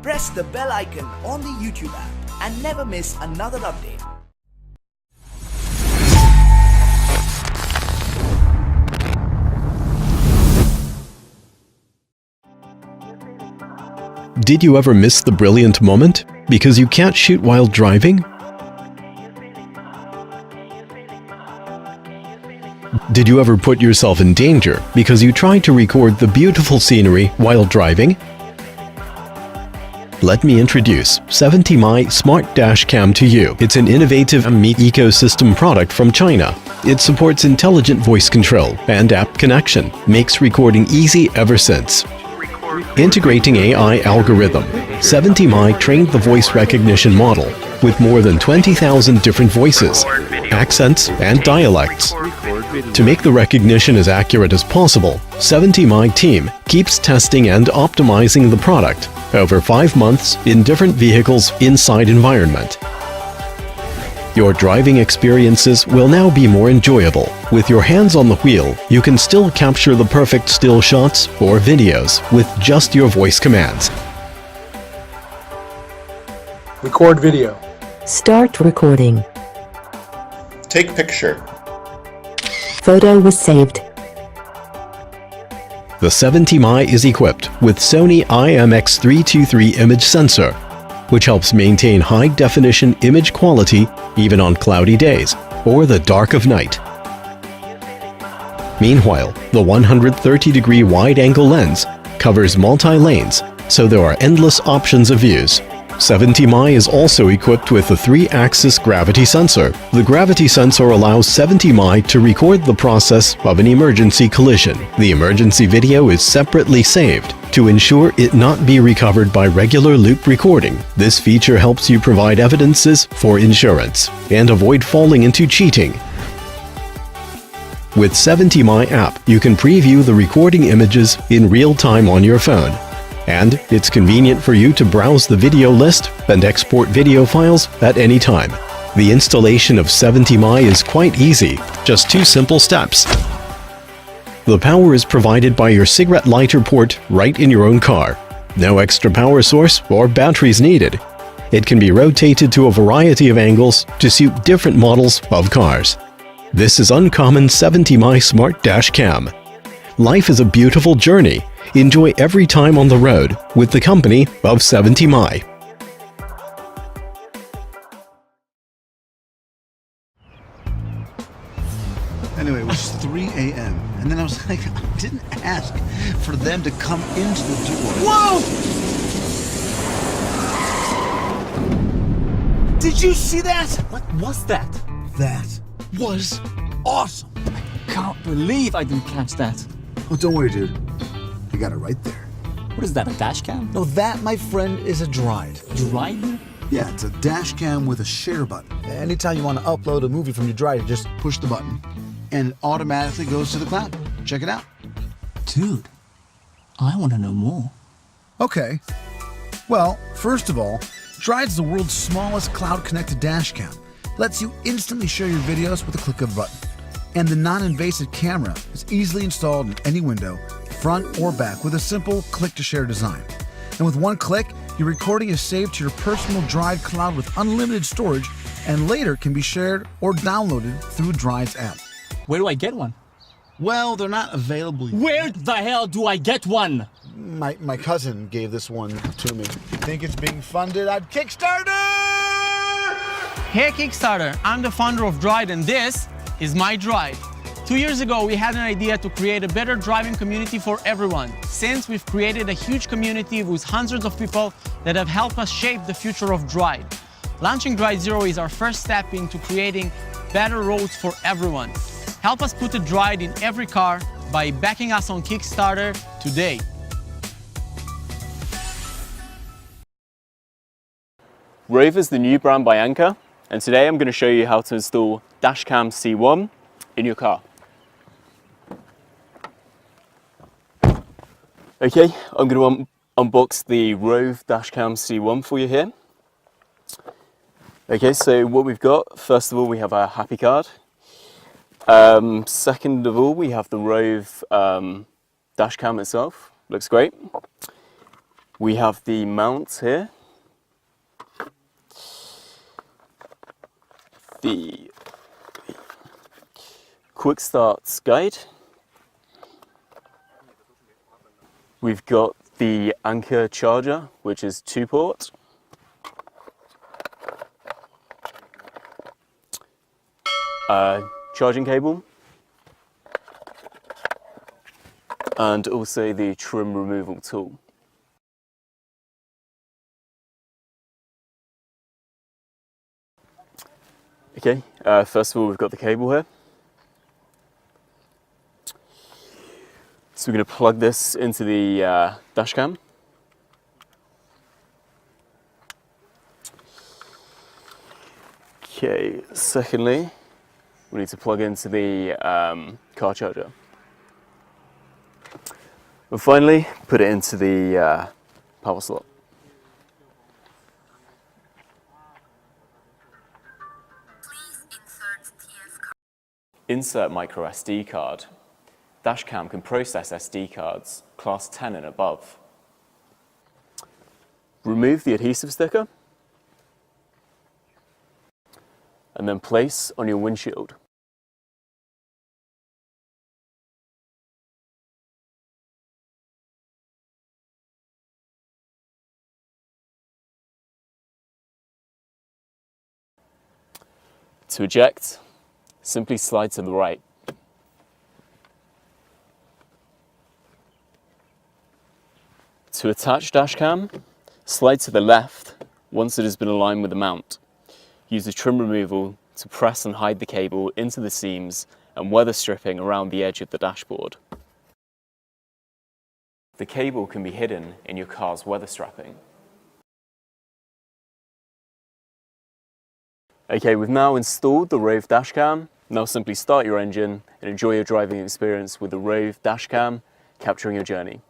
press the bell icon on the YouTube app and never miss another update. Did you ever miss the brilliant moment because you can't shoot while driving? Did you ever put yourself in danger because you tried to record the beautiful scenery while driving? Let me introduce 70My Smart DashCam to you. It's an innovative meat ecosystem product from China. It supports intelligent voice control and app connection, makes recording easy ever since. Integrating AI algorithm, 70My trained the voice recognition model with more than 20,000 different voices, accents, and dialects. To make the recognition as accurate as possible, 70My team keeps testing and optimizing the product over 5 months in different vehicles inside environment. Your driving experiences will now be more enjoyable. With your hands on the wheel, you can still capture the perfect still shots or videos with just your voice commands. Record video. Start recording. Take picture. Photo was saved. The 70My is equipped with Sony IMX323 image sensor, which helps maintain high-definition image quality even on cloudy days or the dark of night. Meanwhile, the 130-degree wide-angle lens covers multi-lanes, so there are endless options of views. 70My is also equipped with a 3-axis gravity sensor. The gravity sensor allows 70My to record the process of an emergency collision. The emergency video is separately saved to ensure it not be recovered by regular loop recording. This feature helps you provide evidences for insurance and avoid falling into cheating. With 70My app, you can preview the recording images in real time on your phone. And it's convenient for you to browse the video list and export video files at any time. The installation of 70My is quite easy, just 2 simple steps. The power is provided by your cigarette lighter port right in your own car. No extra power source or batteries needed. It can be rotated to a variety of angles to suit different models of cars. This is uncommon 70My Smart DashCam. Life is a beautiful journey. Enjoy every time on the road with the company of 70My. Anyway, it was 3 a.m. and then I was like, I didn't ask for them to come into the door. Whoa! Did you see that? What was that? That was awesome. I can't believe I didn't catch that. Oh, don't worry, dude. I got it right there. What is that, a dash cam? No, that, my friend, is a Dride. Dride? Yeah, it's a dash cam with a share button. Anytime you want to upload a movie from your Dride, you just push the button and it automatically goes to the cloud. Check it out. Dude, I want to know more. Okay. Well, first of all, Dride's the world's smallest cloud-connected dash cam. Lets you instantly share your videos with a click of a button. And the non-invasive camera is easily installed in any window, front or back, with a simple click-to-share design. And with one click, your recording is saved to your personal Dride cloud with unlimited storage and later can be shared or downloaded through Dride's app. Where do I get one? Well, they're not available yet. Where the hell do I get one? My cousin gave this one to me. I think it's being funded on Kickstarter! Hey Kickstarter, I'm the founder of Dride and this is my Dride. 2 years ago, we had an idea to create a better driving community for everyone. Since we've created a huge community with hundreds of people that have helped us shape the future of Dride. Launching Dride Zero is our first step into creating better roads for everyone. Help us put a Dride in every car by backing us on Kickstarter today. Rover is the new brand by Anker, and today I'm going to show you how to install DashCam C1 in your car. Okay, I'm going to unbox the Rover DashCam C1 for you here. Okay, so what we've got, first of all, we have our happy card. Second of all, we have the Rover DashCam itself. Looks great. We have the mount here, the quick starts guide. We've got the Anker charger, which is 2-port. Charging cable, and also the trim removal tool. Okay, first of all, we've got the cable here. So we're going to plug this into the dash cam. Okay, secondly, we need to plug into the car charger. And finally, put it into the power slot. Insert micro SD card. DashCam can process SD cards, class 10 and above. Remove the adhesive sticker and then place on your windshield. To eject, simply slide to the right. To attach dashcam, slide to the left once it has been aligned with the mount. Use the trim removal to press and hide the cable into the seams and weather stripping around the edge of the dashboard. The cable can be hidden in your car's weather strapping. Okay, we've now installed the Rove dashcam. Now simply start your engine and enjoy your driving experience with the Rove dashcam, capturing your journey.